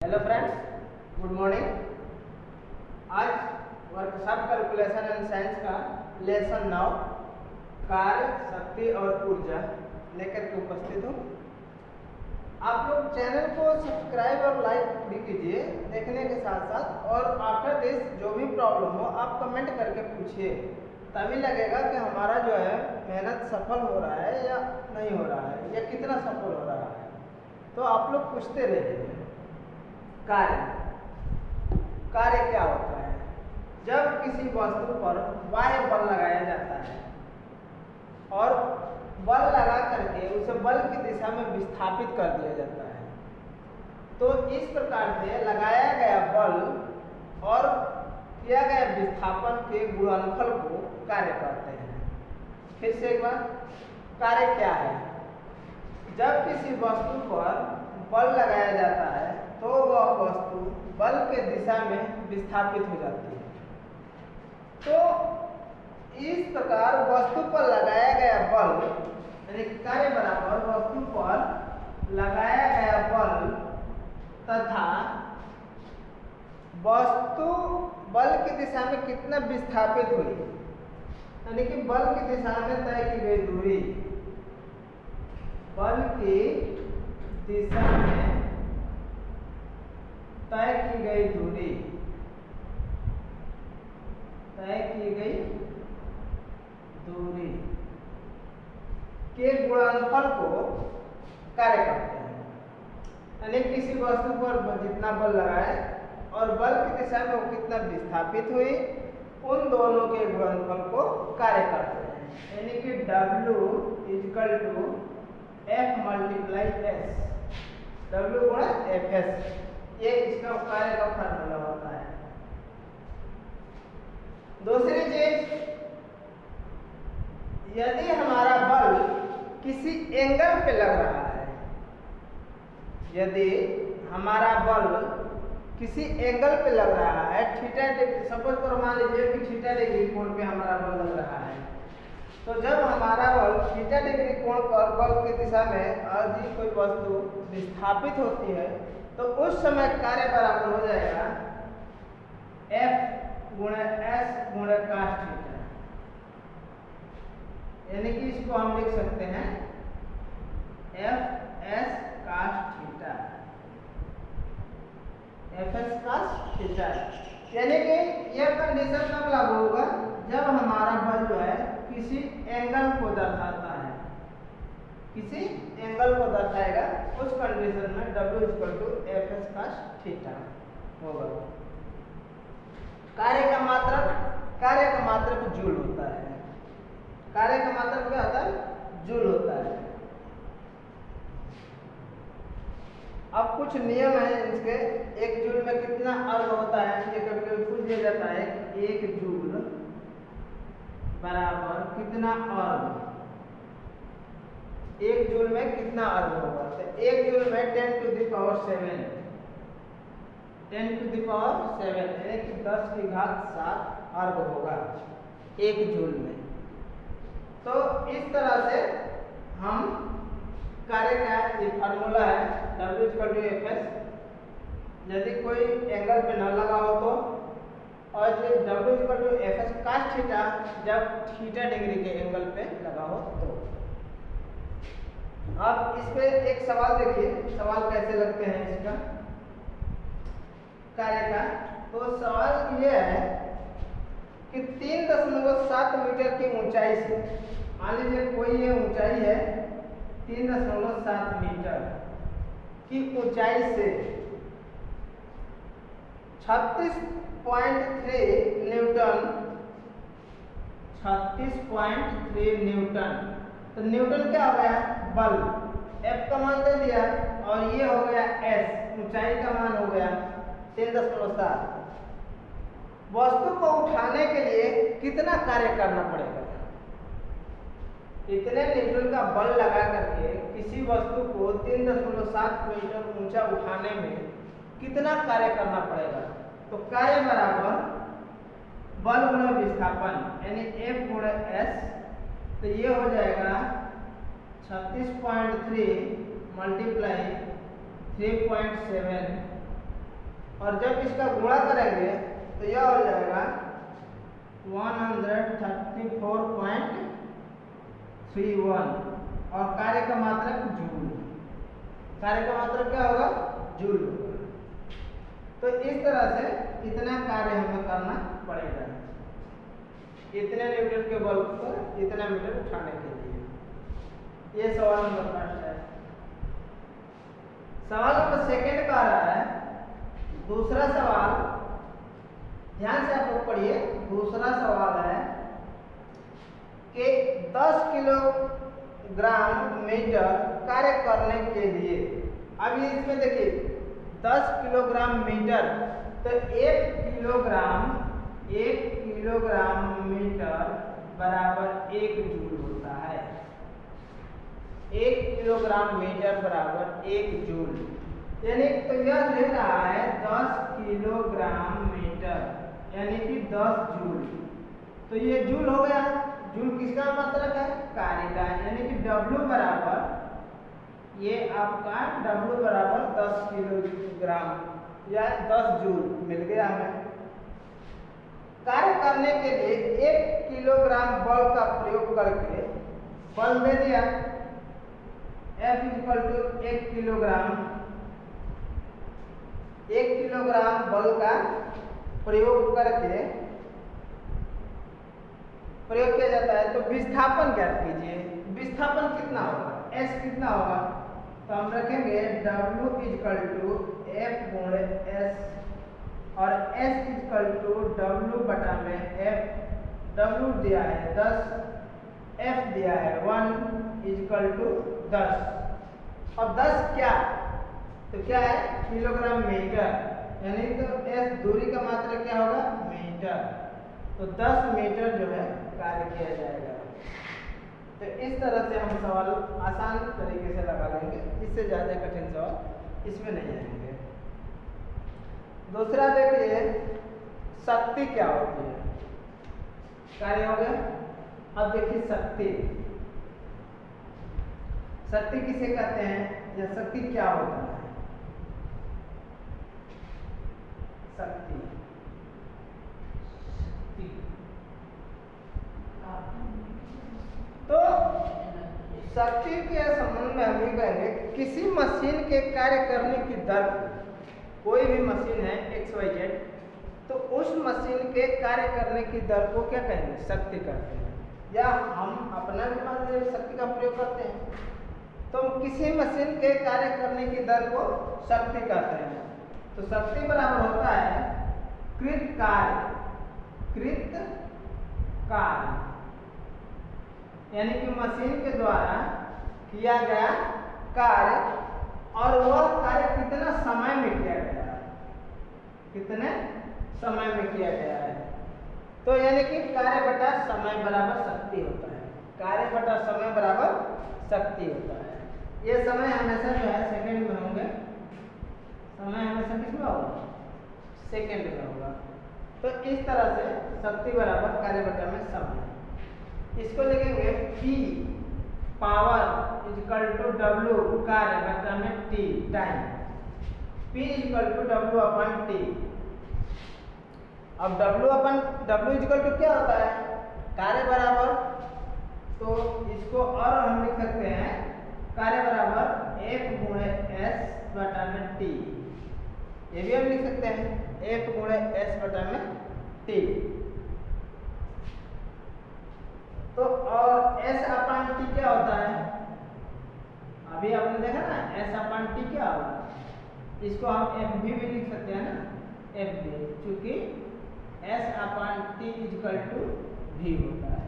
Hello friends, good morning. आज workshop calculation and science का lesson 9 कार्य, शक्ति और ऊर्जा लेकर के उपस्थित हूँ। आप लोग चैनल को सब्सक्राइब और लाइक भी कीजिए देखने के साथ साथ, और आफ्टर दिस जो भी प्रॉब्लम हो आप कमेंट करके पूछिए, तभी लगेगा कि हमारा जो है मेहनत सफल हो रहा है या नहीं हो रहा है, या कितना सफल हो रहा है। तो आप लोग पूछते रहिए। कार्य क्या होता है? जब किसी वस्तु पर बाह्य बल लगाया जाता है और बल लगा करके उसे बल की दिशा में विस्थापित कर दिया जाता है, तो इस प्रकार से लगाया गया बल और किया गया विस्थापन के गुणनफल को कार्य कहते हैं। फिर से एक बार, कार्य क्या है? जब किसी वस्तु पर बल लगाया जाता है तो वह वस्तु बल के दिशा में विस्थापित हो जाती है। तो इस प्रकार वस्तु पर लगाया गया बल यानी कार्य बराबर वस्तु पर लगाया गया बल तथा वस्तु बल की दिशा में कितना विस्थापित हुई, यानी कि बल की दिशा में तय की गई दूरी, बल की दिशा में तय की गई दूरी, के गुणनफल को कार्य करते हैं। यानी किसी वस्तु पर जितना बल लगाए और बल की दिशा में वो कितना विस्थापित हुई, उन दोनों के गुणनफल को कार्य करते हैं। यानी कि W = F × S, W गुणा Fs, ये इसका कार्य का फार्मूला होता है। दूसरी चीज, यदि हमारा बल किसी एंगल पे लग रहा है, यदि हमारा बल किसी एंगल पे लग रहा है, थीटा डिग्री, सपोज करो मान लीजिए कि थीटा डिग्री कोण पे हमारा बल लग रहा है, तो जब हमारा बल थीटा डिग्री कोण पर बल की दिशा में यदि कोई वस्तु विस्थापित होती है, तो उस समय कार्य बराबर हो जाएगा F गुणा S गुणा cos थीटा। यानी कि इसको हम लिख सकते हैं Fs cos theta, Fs cos theta. यानी कि यह कंडीशन कब लागू होगा? जब हमारा बल जो है किसी एंगल को दर्शाता है, किसी एंगल को दर्शाएगा, उस कंडीशन में W = Fs cos थीटा होगा। कार्य का मात्रक जूल होता है। कार्य का मात्रक क्या होता है? जूल होता है। अब कुछ नियम है इसके। एक जूल में कितना अर्ग होता है, ये कभी कभी पूछ दिया जाता है, एक जूल बराबर कितना अर्ग, एक जूल में कितना अर्ग होगा? तो एक जूल में 10⁷, 10⁷ यानी कि 10⁷ अर्ग होगा एक जूल में। तो इस तरह से हम कार्य का ये फार्मूला है W = Fs, यदि कोई एंगल पे न लगा हो तो, और W = Fs cos थीटा जब थीटा डिग्री के एंगल पे लगा हो तो। अब इस पे एक सवाल देखिए, सवाल कैसे लगते हैं इसका कार्य का। तो सवाल ये है कि 3.7 मीटर की ऊंचाई से, मान लीजिए कोई ये ऊंचाई है 3.7 मीटर की ऊंचाई से 36.3 न्यूटन, 36.3 न्यूटन। तो न्यूटन क्या हो गया? बल। F का मान दे दिया और ये हो गया S, ऊंचाई का मान हो गया 3.7। वस्तु को उठाने के लिए कितना कार्य करना पड़ेगा? इतने न्यूटन का बल लगा करके किसी वस्तु को 3.7 मीटर ऊंचा उठाने में कितना कार्य करना पड़ेगा? तो कार्य बराबर बल गुणा विस्थापन, यानी F गुणा S। तो ये हो जाएगा 36.3 × 3.7 और जब इसका गुणा करेंगे तो यह हो जाएगा 134.31 और कार्य का मात्रक जूल। कार्य का मात्रक क्या होगा? जूल होगा। तो इस तरह से इतना कार्य हमें करना पड़ेगा, इतने न्यूटन के बल पर इतना मीटर उठाने के लिए। ये सवाल नंबर 5 है। सवाल नंबर 2 का रहा है, दूसरा सवाल ध्यान से आप लोग पढ़िए। दूसरा सवाल है कि 10 किलोग्राम मीटर कार्य करने के लिए, अब इसमें देखिए 10 किलोग्राम मीटर, तो 1 किलोग्राम मीटर बराबर 1 जूल होता है। 1 किलोग्राम मीटर बराबर 1 जूल, यानी तो यह ले रहा है 10 किलोग्राम मीटर यानी कि 10 जूल। तो ये जूल हो गया। जूल किसका मात्रक है? कार्य का, यानी कि W बराबर, ये आपका W बराबर 10 किलोग्राम या 10 जूल मिल गया हमें। कार्य करने के लिए 1 किलोग्राम बल का प्रयोग करके बल दे दिया F = 1 किलोग्राम। 1 किलोग्राम बल का प्रयोग करके प्रयोग किया जाता है। तो विस्थापन ज्ञात कीजिए। विस्थापन कितना होगा? S कितना होगा? तो हम रखेंगे W = F गुणे S और S = W बटा में F। W दिया है 10, F दिया है 1 = 10। और 10 क्या? तो क्या है? किलोग्राम मीटर, यानी तो S दूरी का मात्रा क्या होगा? मीटर। तो 10 मीटर जो है कार्य किया जाएगा। तो इस तरह से हम सवाल आसान तरीके से लगा लेंगे, इससे ज़्यादा कठिन सवाल इसमें नहीं आएंगे। दूसरा देखिए, शक्ति क्या होती है? कार्य हो गया। अब देखिए शक्ति, शक्ति किसे कहते हैं या शक्ति क्या होता है? शक्ति तो शक्ति के संबंध में हम ये कहेंगे, किसी मशीन के कार्य करने की दर, कोई भी मशीन है XYZ, तो उस मशीन के कार्य करने की दर को क्या कहेंगे? शक्ति कहते हैं। या हम अपना भी मान लीजिए शक्ति का प्रयोग करते हैं, तो किसी मशीन के कार्य करने की दर को शक्ति कहते हैं। तो शक्ति बराबर होता है कृत कार्य, यानी कि मशीन के द्वारा किया गया कार्य, और वह कार्य कितना समय में किया गया है, कितने समय में किया गया है। तो यानी कि कार्य बटा समय बराबर शक्ति होता है। कार्य बटा समय बराबर शक्ति होता है। ये समय हमेशा जो है सेकंड में होंगे, समय हमेशा किसमें होगा? सेकंड में होगा। तो इस तरह से शक्ति बराबर कार्य बटा में समय। इसको लिखेंगे P पावर = W कार्य बटा में T टाइम। P = W/T। अब W क्या होता है? कार्य बराबर, तो इसको और हम लिख सकते हैं कार्य बराबर F गुणे S बटा में T। ये भी हम लिख सकते हैं F गुणे S बटा में T। तो और S/T क्या होता है? अभी आपने देखा ना S/T क्या होगा? इसको हम FV भी लिख सकते हैं ना, FV, क्योंकि S/T = V होता है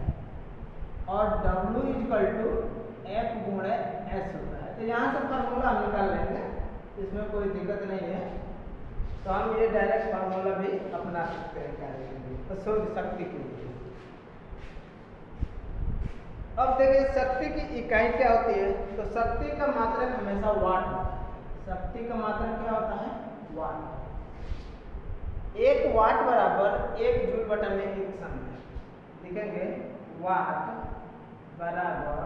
और W = F गुणे S होता है। तो यहाँ से फार्मूला हम निकाल लेंगे, इसमें कोई दिक्कत नहीं है। तो हम ये डायरेक्ट फार्मूला भी अपना सकते हैं कार्य के लिए, तो शक्ति के लिए। अब देखिए शक्ति की इकाई क्या होती है? तो शक्ति का मात्रक हमेशा वाट होता है। शक्ति का मात्रक क्या होता है? वाट। 1 वाट बराबर 1 जूल बटा में 1 समय। लिखेंगे वाट बराबर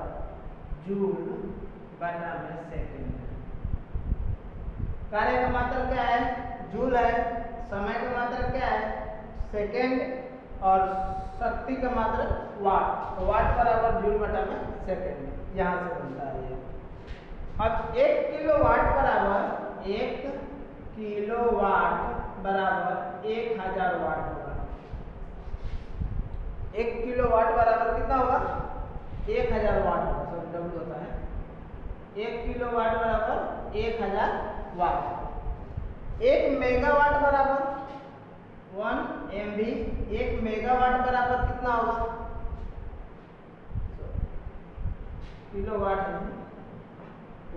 जूल बटा में सेकंड। कार्य का मात्रक क्या है? जूल है, समय का मात्रक क्या है सेकेंड, और शक्ति का मात्रक वाट, तो वाट बराबर जूल बटा में सेकेंड, यहाँ से बनता है ये। अब 1 किलोवाट बराबर 1 किलोवाट बराबर 1000 वाट होगा। 1 किलोवाट बराबर कितना होगा 1000 वाट होगा, सॉरी डब्ल्यू होता है। 1 किलोवाट बराबर 1000 वाट। 1 मेगावाट बराबर 1 MV। 1 मेगावाट बराबर कितना होगा, किलोवाट है,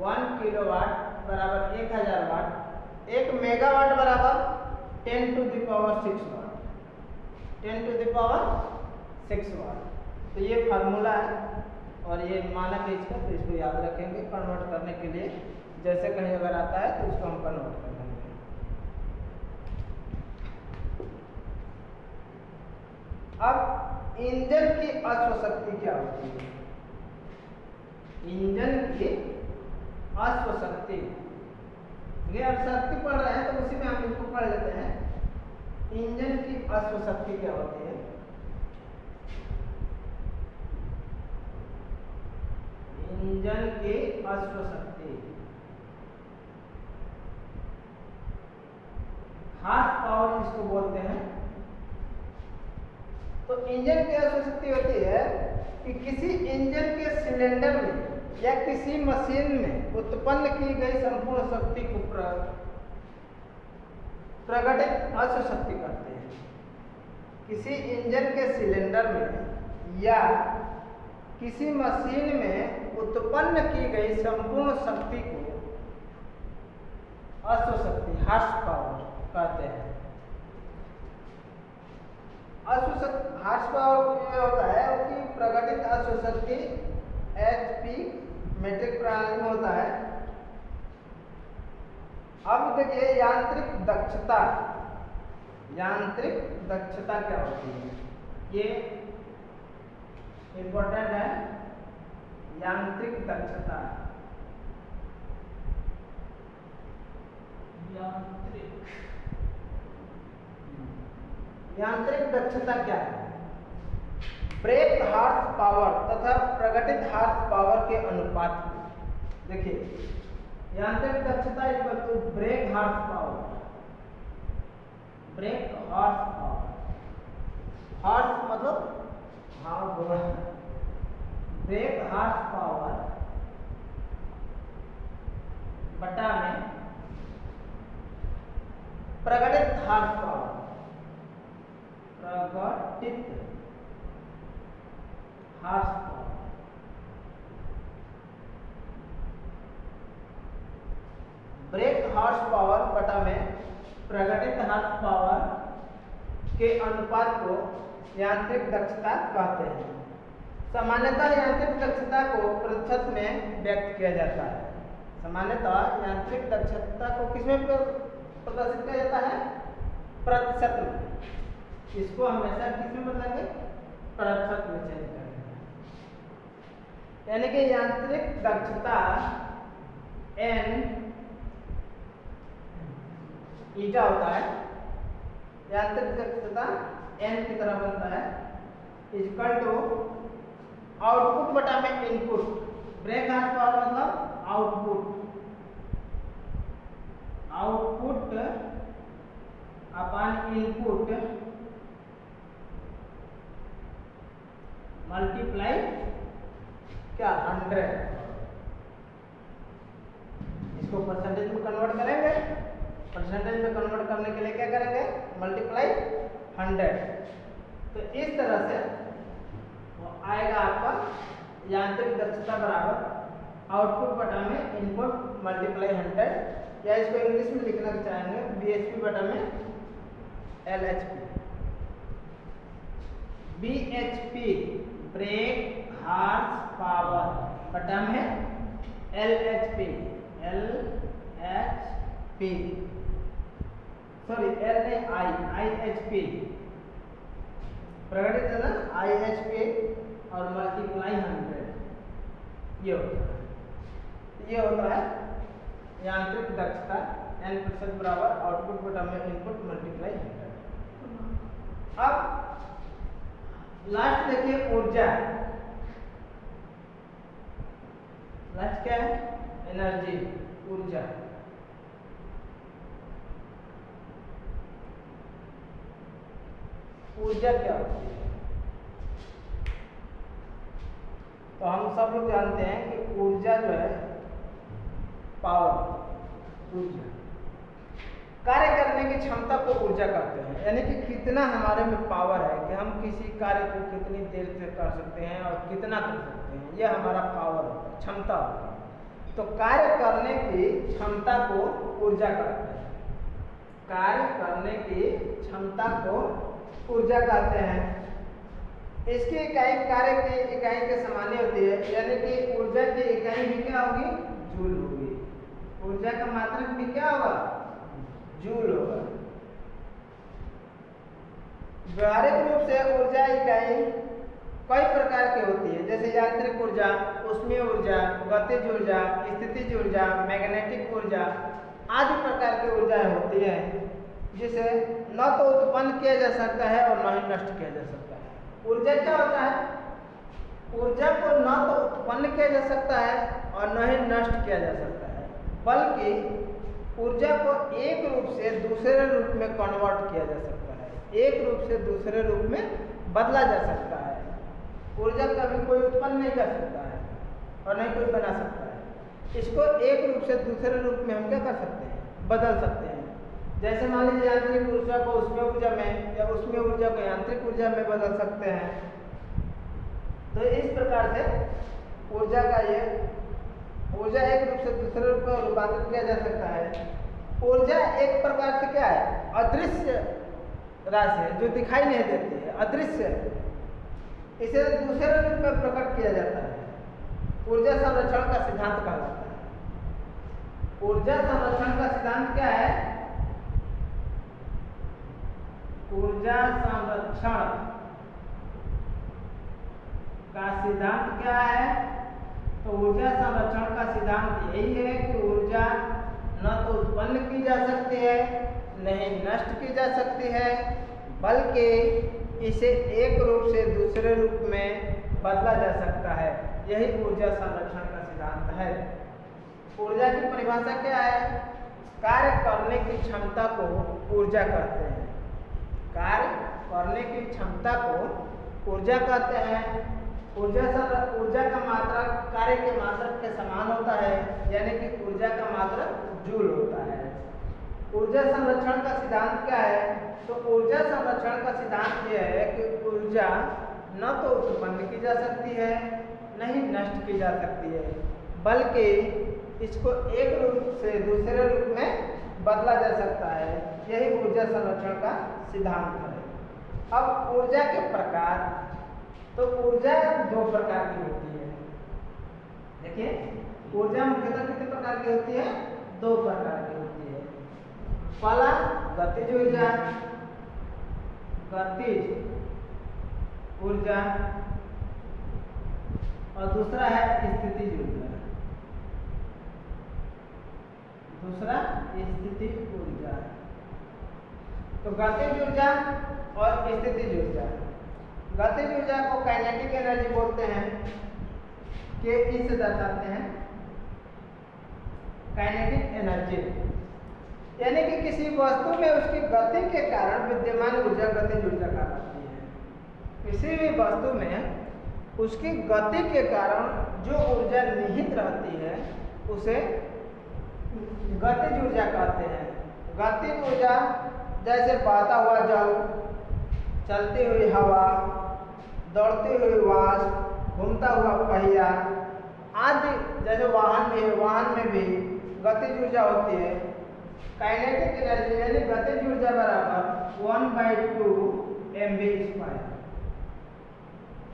1 किलोवाट बराबर 1000 वाट। 1 मेगावाट बराबर 10 to the power 6 watt, 10 to the power 6 वाट। तो ये फार्मूला है और ये मानक है इसका, तो इसको याद रखेंगे कन्वर्ट करने के लिए। जैसे कहीं अगर आता है तो इसको हम कन्वर्ट कर लेंगे। अब इंजन की अश्व शक्ति क्या होती है, इंजन की अश्व शक्ति, ये अब शक्ति पढ़ रहे हैं तो उसी में हम इसको पढ़ लेते हैं। इंजन की अश्व शक्ति क्या होती है, इंजन की अश्व शक्ति हार्स पावर जिसको बोलते हैं। तो इंजन की अश्व शक्ति होती है कि किसी इंजन के सिलेंडर में या किसी मशीन में उत्पन्न की गई संपूर्ण शक्ति को प्रकटित अश्व शक्ति कहते हैं। किसी इंजन के सिलेंडर में या किसी मशीन में उत्पन्न की गई संपूर्ण शक्ति को अश्व शक्ति हार्स पावर कहते हैं। हार्स पावर होता है कि प्रकटित अश्व शक्ति HP मीट्रिक प्रणाली में होता है। अब देखिए यांत्रिक दक्षता, यांत्रिक दक्षता क्या होती है, ये इंपॉर्टेंट है। यांत्रिक दक्षता, यांत्रिक दक्षता क्या है, ब्रेक हार्स पावर तथा प्रकटित हार्स पावर के अनुपात। देखिए यांत्रिक दक्षता equal to brake horse power, brake horse power, horse मतलब हाँ बोला, ब्रेक हार्स पावर बटा में प्रकटित हार्स पावर, प्रकटित horse power. Brake horse power बटा में प्रकटित हार्स पावर के अनुपात को यांत्रिक दक्षता कहते हैं। सामान्यतः यांत्रिक दक्षता को प्रतिशत में व्यक्त किया जाता है। सामान्यतः यांत्रिक दक्षता को किसमें प्रदर्शित किया जाता है, प्रतिशत में। इसको हमेशा किसमें बदलेंगे, प्रतिशत में चेंज करेंगे। यानी कि यांत्रिक दक्षता N ईटा होता है, यांत्रिक दक्षता N की तरह बनता है, इक्वल टू आउटपुट बटा में इनपुट। ब्रेक हार्स पावर मतलब output, output upon input multiply क्या 100। इसको परसेंटेज में कन्वर्ट करेंगे, परसेंटेज में कन्वर्ट करने के लिए क्या करेंगे, मल्टीप्लाई 100। तो इस तरह से वो आएगा आपका यांत्रिक दक्षता बराबर आउटपुट बटा में इनपुट मल्टीप्लाई 100, या इसको इंग्लिश में लिखना चाहेंगे BHP बटा में LHP। BHP brake horse power बटा में LHP, LHP सॉरी L नहीं IHP, प्रकटित है ना IHP और मल्टीप्लाई 100, ये होता है, ये होता है यांत्रिक दक्षता n% बराबर आउटपुट बटा में इनपुट मल्टीप्लाई 100। अब लास्ट देखिए ऊर्जा। लास्ट क्या है? एनर्जी, ऊर्जा। ऊर्जा क्या होती है? तो हम सब लोग जानते हैं कि ऊर्जा जो है पावर, ऊर्जा, कार्य करने की क्षमता को ऊर्जा कहते हैं। यानी कि कितना हमारे में पावर है कि हम किसी कार्य को कितनी देर से कर सकते हैं और कितना कर सकते हैं, यह हमारा पावर होता है, क्षमता होता है। तो कार्य करने की क्षमता को ऊर्जा कहते हैं। कार्य करने की क्षमता को ऊर्जा कहते हैं। इसकी इकाई कार्य की इकाई के समान होती है, यानी कि ऊर्जा की इकाई भी क्या होगी? जूल होगी। ऊर्जा का मात्रक भी क्या होगा? जूल होगा। व्यवहारिक रूप से ऊर्जा इकाई कई प्रकार की होती है, जैसे यांत्रिक ऊर्जा, ऊष्मीय ऊर्जा, गतिज ऊर्जा, स्थितिज ऊर्जा, मैग्नेटिक ऊर्जा आदि प्रकार की ऊर्जाएं होती है, जिसे न तो उत्पन्न किया जा सकता है और न ही नष्ट किया जा सकता है। ऊर्जा क्या होता है? ऊर्जा को न तो उत्पन्न किया जा सकता है और न ही नष्ट किया जा सकता है, बल्कि ऊर्जा को एक रूप से दूसरे रूप में कन्वर्ट किया जा सकता है, एक रूप से दूसरे रूप में बदला जा सकता है। ऊर्जा कभी कोई उत्पन्न नहीं कर सकता है और नहीं कोई बना सकता है। इसको एक रूप से दूसरे रूप में हम क्या कर सकते हैं? बदल सकते हैं। जैसे मान लीजिए यांत्रिक ऊर्जा को ऊष्मीय ऊर्जा में या ऊष्मीय ऊर्जा को यांत्रिक ऊर्जा में बदल सकते हैं। तो इस प्रकार से ऊर्जा का ये ऊर्जा एक रूप से दूसरे रूप में रूपांतरित किया जा सकता है। ऊर्जा एक प्रकार से क्या है? अदृश्य राशि है, जो दिखाई नहीं देती है, अदृश्य। इसे दूसरे रूप में प्रकट किया जाता है। ऊर्जा संरक्षण का सिद्धांत कहलाता है। ऊर्जा संरक्षण का सिद्धांत क्या है? ऊर्जा संरक्षण का सिद्धांत क्या है? तो ऊर्जा संरक्षण का सिद्धांत यही है कि ऊर्जा न तो उत्पन्न की जा सकती है, न ही नष्ट की जा सकती है, बल्कि इसे एक रूप से दूसरे रूप में बदला जा सकता है। यही ऊर्जा संरक्षण का सिद्धांत है। ऊर्जा की परिभाषा क्या है? कार्य करने की क्षमता को ऊर्जा कहते हैं। कार्य करने की क्षमता को ऊर्जा कहते हैं। ऊर्जा का मात्रक कार्य के मात्रक के समान होता है, यानी कि ऊर्जा का मात्रक जूल होता है। ऊर्जा संरक्षण का सिद्धांत क्या है? तो ऊर्जा संरक्षण का सिद्धांत यह है कि ऊर्जा न तो उत्पन्न की जा सकती है, न ही नष्ट की जा सकती है, बल्कि इसको एक रूप से दूसरे रूप में बदला जा सकता है। यही ऊर्जा संरक्षण का सिद्धांत है। अब ऊर्जा के प्रकार, तो ऊर्जा दो प्रकार की होती है। देखिए, ऊर्जा मुख्यतः कितने प्रकार की होती है? दो प्रकार की होती है। पहला गतिज ऊर्जा, गतिज ऊर्जा, और दूसरा है स्थितिज ऊर्जा। दूसरा स्थितिज ऊर्जा। तो गतिज ऊर्जा और स्थितिज ऊर्जा। गतिज ऊर्जा को काइनेटिक एनर्जी बोलते हैं, कि इससे दर्शाते हैं काइनेटिक एनर्जी, यानी कि किसी वस्तु में उसकी गति के कारण विद्यमान ऊर्जा गतिज ऊर्जा कहलाती है। किसी भी वस्तु में उसकी गति के कारण जो ऊर्जा निहित रहती है उसे गतिज ऊर्जा कहते हैं। गतिज ऊर्जा जैसे बहता हुआ जल, चलती हुई हवा, दौड़ती हुई वाष्प, घूमता हुआ पहिया आदि, जैसे वाहन भी है, वाहन में भी गतिज ऊर्जा होती है। काइनेटिक एनर्जी यानी गतिज ऊर्जा बराबर 1/2 mv²।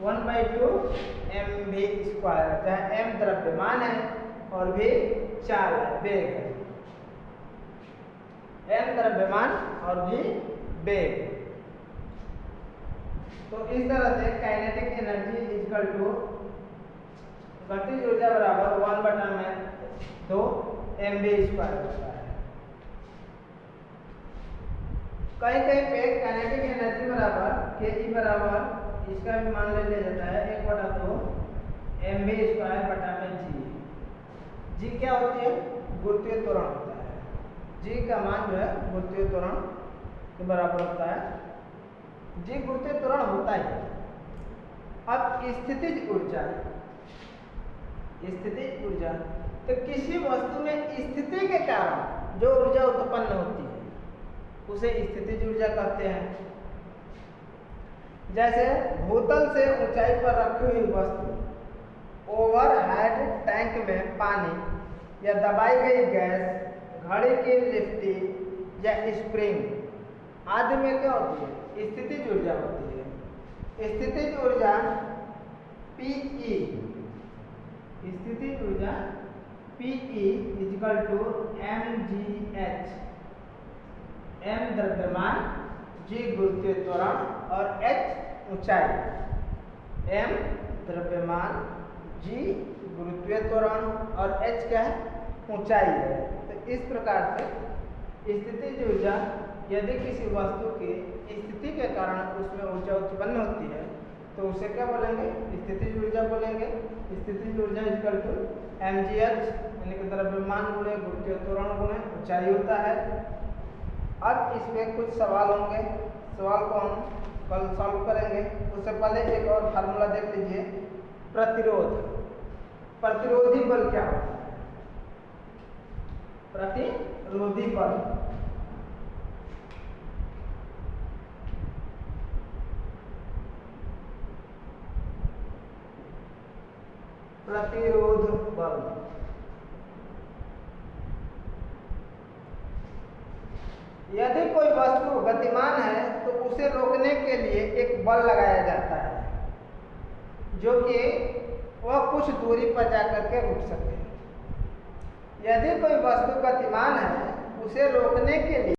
1/2 mv², जहाँ m द्रव्यमान है और v चाल है, वेग है। m द्रव्यमान और v वेग। तो इस तरह से काइनेटिक एनर्जी इक्वल टू गतिज ऊर्जा बराबर 1/2 mv² होता है। कहीं कहीं पे काइनेटिक एनर्जी बराबर के ई बराबर इसका भी मान ले लिया जाता है 1/2 mv² जी क्या होती है? गुरुत्वीय त्वरण होता है। जी का मान जो है गुरुत्वीय त्वरण के बराबर होता है। जी गुरुत्वीय त्वरण होता है। अब स्थितिज ऊर्जा, स्थितिज ऊर्जा तो किसी वस्तु में स्थिति के कारण जो ऊर्जा उत्पन्न होती है उसे स्थितिज ऊर्जा कहते हैं। जैसे भूतल से ऊंचाई पर रखी हुई वस्तु ओवरहेड टैंक में पानी या दबाई गई गैस, घड़ी की लिफ्टी या स्प्रिंग आदि में क्या होती है? स्थितिज ऊर्जा होती है। स्थितिज ऊर्जा Pe, स्थितिज ऊर्जा Pe = mgh, m द्रव्यमान, g गुरुत्वीय त्वरण और h ऊंचाई। m द्रव्यमान, g गुरुत्वीय त्वरण और h क्या है? ऊंचाई है। तो इस प्रकार से स्थितिज ऊर्जा यदि किसी वस्तु की स्थिति के कारण उसमें ऊर्जा उत्पन्न होती है तो उसे क्या बोलेंगे? स्थितिज ऊर्जा बोलेंगे। स्थितिज ऊर्जा = mgh यानी कि द्रव्यमान गुणे गुरुत्वीय त्वरण गुणे ऊंचाई होता है। अब इसमें कुछ सवाल होंगे, सवाल को हम कल सॉल्व करेंगे। उससे पहले एक और फार्मूला देख लीजिए, प्रतिरोध। प्रतिरोधी बल क्या होता है? प्रतिरोधी बल प्रतिरोध बल यदि कोई वस्तु गतिमान है तो उसे रोकने के लिए एक बल लगाया जाता है जो कि वह कुछ दूरी पर जाकर के रुक सके। यदि कोई वस्तु गतिमान है उसे रोकने के लिए